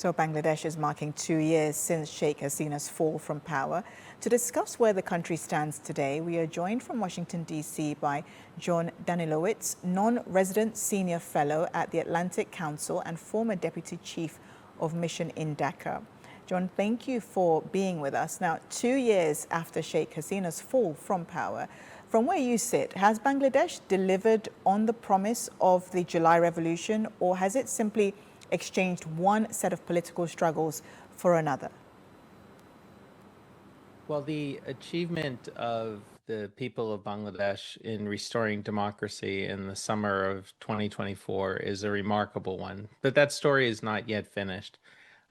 So Bangladesh is marking 2 years since Sheikh Hasina's fall from power. To discuss where the country stands today, we are joined from Washington, D.C. by Jon Danilowicz, non-resident senior fellow at the Atlantic Council and former deputy chief of mission in Dhaka. Jon, thank you for being with us. Now, 2 years after Sheikh Hasina's fall from power, from where you sit, has Bangladesh delivered on the promise of the July revolution, or has it simply exchanged one set of political struggles for another? Well, the achievement of the people of Bangladesh in restoring democracy in the summer of 2024 is a remarkable one, but that story is not yet finished.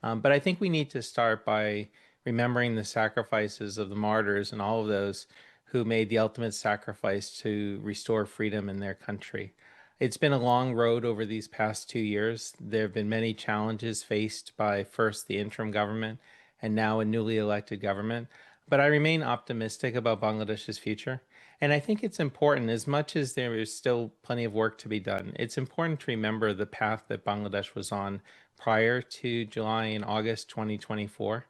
But I think we need to start by remembering the sacrifices of the martyrs and all of those who made the ultimate sacrifice to restore freedom in their country. It's been a long road over these past 2 years. There have been many challenges faced by first the interim government and now a newly elected government. But I remain optimistic about Bangladesh's future. And I think it's important, as much as there is still plenty of work to be done, it's important to remember the path that Bangladesh was on prior to July and August 2024.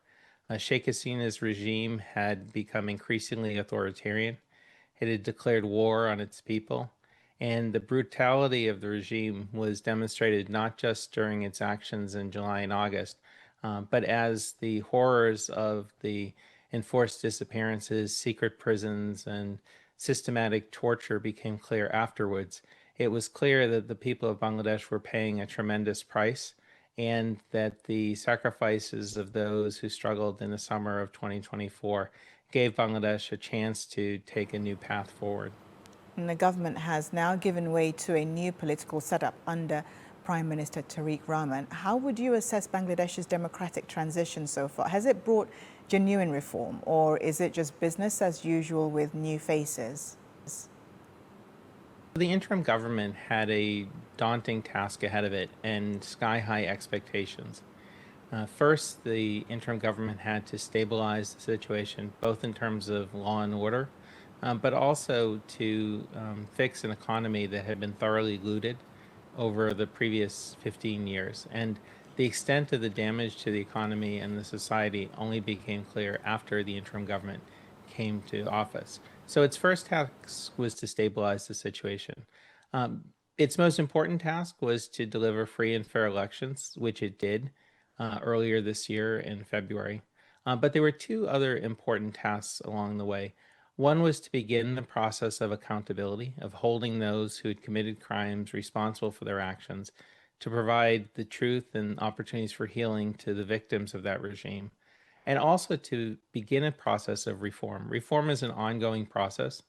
Sheikh Hasina's regime had become increasingly authoritarian. It had declared war on its people. And the brutality of the regime was demonstrated not just during its actions in July and August, but as the horrors of the enforced disappearances, secret prisons, and systematic torture became clear afterwards. It was clear that the people of Bangladesh were paying a tremendous price, and that the sacrifices of those who struggled in the summer of 2024 gave Bangladesh a chance to take a new path forward. And the government has now given way to a new political setup under Prime Minister Tariq Rahman. How would you assess Bangladesh's democratic transition so far? Has it brought genuine reform, or is it just business as usual with new faces? The interim government had a daunting task ahead of it and sky-high expectations. First, the interim government had to stabilize the situation, both in terms of law and order, but also to fix an economy that had been thoroughly looted over the previous 15 years. And the extent of the damage to the economy and the society only became clear after the interim government came to office. So its first task was to stabilize the situation. Its most important task was to deliver free and fair elections, which it did earlier this year in February. But there were two other important tasks along the way. One was to begin the process of accountability, of holding those who had committed crimes responsible for their actions, to provide the truth and opportunities for healing to the victims of that regime, and also to begin a process of reform. Reform is an ongoing process.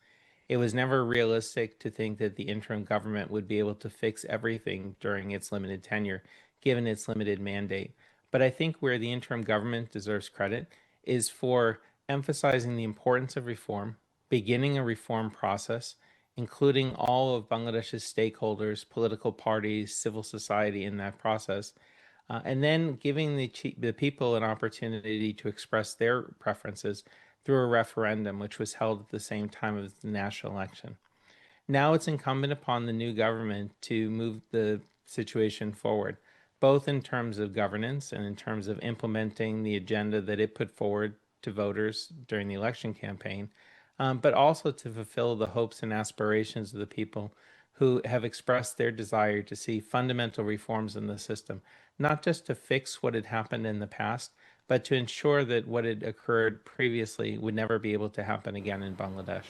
It was never realistic to think that the interim government would be able to fix everything during its limited tenure, given its limited mandate. But I think where the interim government deserves credit is for emphasizing the importance of reform, beginning a reform process, including all of Bangladesh's stakeholders, political parties, civil society in that process, and then giving the people an opportunity to express their preferences through a referendum, which was held at the same time as the national election. Now it's incumbent upon the new government to move the situation forward, both in terms of governance and in terms of implementing the agenda that it put forward to voters during the election campaign, but also to fulfill the hopes and aspirations of the people who have expressed their desire to see fundamental reforms in the system, not just to fix what had happened in the past, but to ensure that what had occurred previously would never be able to happen again in Bangladesh.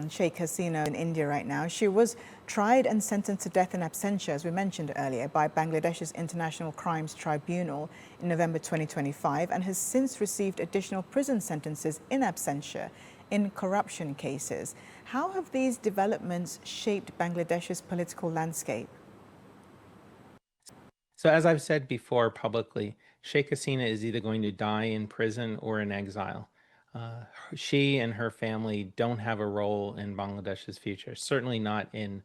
Sheikh Hasina in India right now. She was tried and sentenced to death in absentia, as we mentioned earlier, by Bangladesh's International Crimes Tribunal in November 2025, and has since received additional prison sentences in absentia in corruption cases. How have these developments shaped Bangladesh's political landscape? So as I've said before publicly, Sheikh Hasina is either going to die in prison or in exile. She and her family don't have a role in Bangladesh's future, certainly not in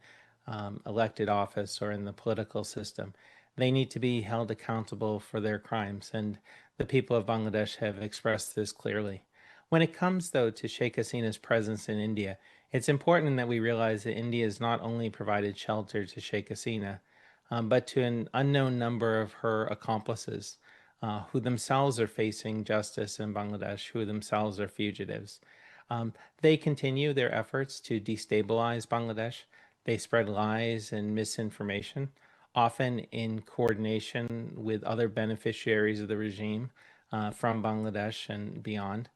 elected office or in the political system. They need to be held accountable for their crimes, and the people of Bangladesh have expressed this clearly. When it comes, though, to Sheikh Hasina's presence in India, it's important that we realize that India has not only provided shelter to Sheikh Hasina, but to an unknown number of her accomplices. who themselves are facing justice in Bangladesh, who themselves are fugitives. They continue their efforts to destabilize Bangladesh. They spread lies and misinformation, often in coordination with other beneficiaries of the regime from Bangladesh and beyond.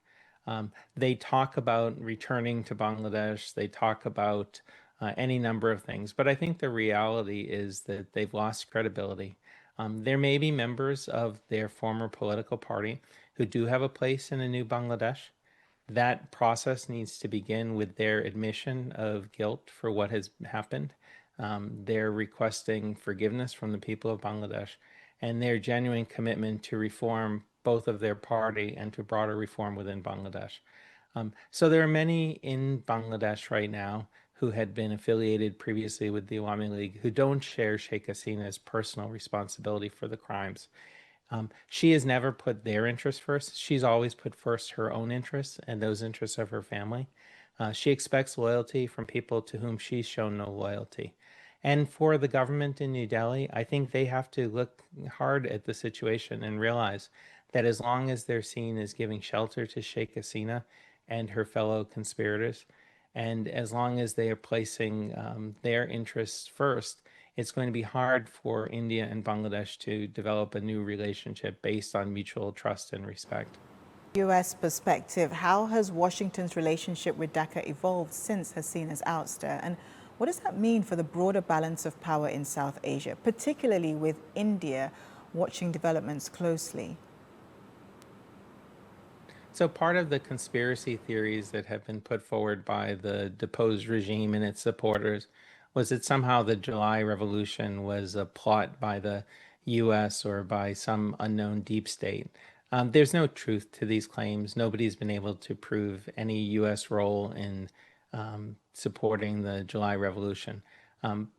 They talk about returning to Bangladesh. They talk about any number of things. But I think the reality is that they've lost credibility. There may be members of their former political party who do have a place in a new Bangladesh. That process needs to begin with their admission of guilt for what has happened. They're requesting forgiveness from the people of Bangladesh and their genuine commitment to reform both of their party and to broader reform within Bangladesh. So there are many in Bangladesh right now who had been affiliated previously with the Awami League who don't share Sheikh Hasina's personal responsibility for the crimes. She has never put their interests first. She's always put first her own interests and those interests of her family. She expects loyalty from people to whom she's shown no loyalty. And for the government in New Delhi, I think they have to look hard at the situation and realize that as long as they're seen as giving shelter to Sheikh Hasina and her fellow conspirators, and as long as they are placing their interests first, it's going to be hard for India and Bangladesh to develop a new relationship based on mutual trust and respect. U.S. perspective, how has Washington's relationship with Dhaka evolved since Hasina's ouster? And what does that mean for the broader balance of power in South Asia, particularly with India watching developments closely? So part of the conspiracy theories that have been put forward by the deposed regime and its supporters was that somehow the July Revolution was a plot by the US or by some unknown deep state. There's no truth to these claims. Nobody's been able to prove any US role in supporting the July Revolution.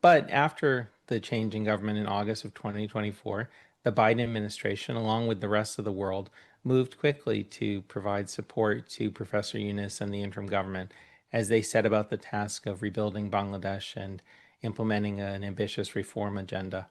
But after the change in government in August of 2024, the Biden administration, along with the rest of the world, moved quickly to provide support to Professor Yunus and the interim government as they set about the task of rebuilding Bangladesh and implementing an ambitious reform agenda.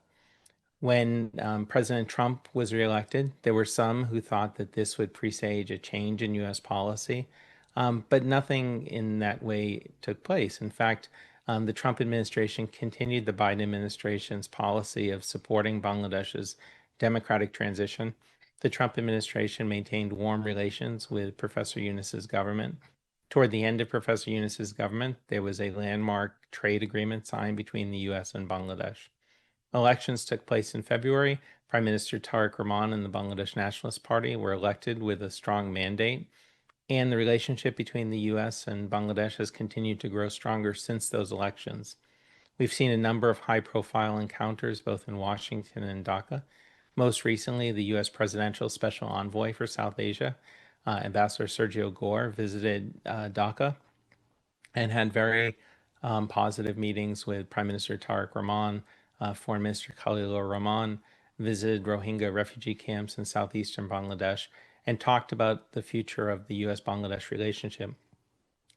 When President Trump was reelected, there were some who thought that this would presage a change in U.S. policy, but nothing in that way took place. In fact, the Trump administration continued the Biden administration's policy of supporting Bangladesh's democratic transition. The Trump administration maintained warm relations with Professor Yunus's government. Toward the end of Professor Yunus's government, there was a landmark trade agreement signed between the U.S. and Bangladesh. Elections took place in February. Prime Minister Tariq Rahman and the Bangladesh Nationalist Party were elected with a strong mandate. And the relationship between the U.S. and Bangladesh has continued to grow stronger since those elections. We've seen a number of high-profile encounters both in Washington and Dhaka. Most recently, the U.S. Presidential Special Envoy for South Asia, Ambassador Sergio Gore, visited Dhaka and had very positive meetings with Prime Minister Tariq Rahman, Foreign Minister Khalilur Rahman, visited Rohingya refugee camps in southeastern Bangladesh, and talked about the future of the U.S.-Bangladesh relationship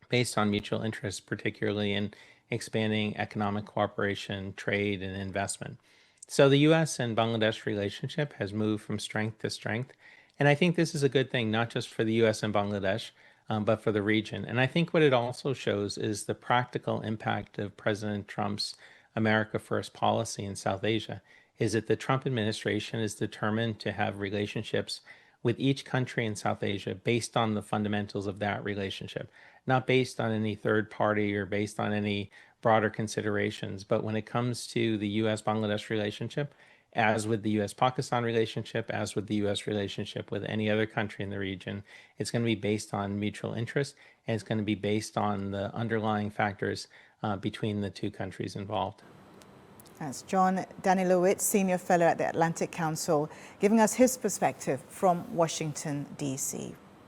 based on mutual interests, particularly in expanding economic cooperation, trade, and investment. So the U.S. and Bangladesh relationship has moved from strength to strength. And I think this is a good thing, not just for the U.S. and Bangladesh, but for the region. And I think what it also shows is the practical impact of President Trump's America First policy in South Asia, is that the Trump administration is determined to have relationships with each country in South Asia based on the fundamentals of that relationship, not based on any third party or based on any broader considerations. But when it comes to the U.S.-Bangladesh relationship, as with the U.S.-Pakistan relationship, as with the U.S. relationship with any other country in the region, it's going to be based on mutual interest, and it's going to be based on the underlying factors between the two countries involved. That's Jon Danilowicz, Senior Fellow at the Atlantic Council, giving us his perspective from Washington, D.C.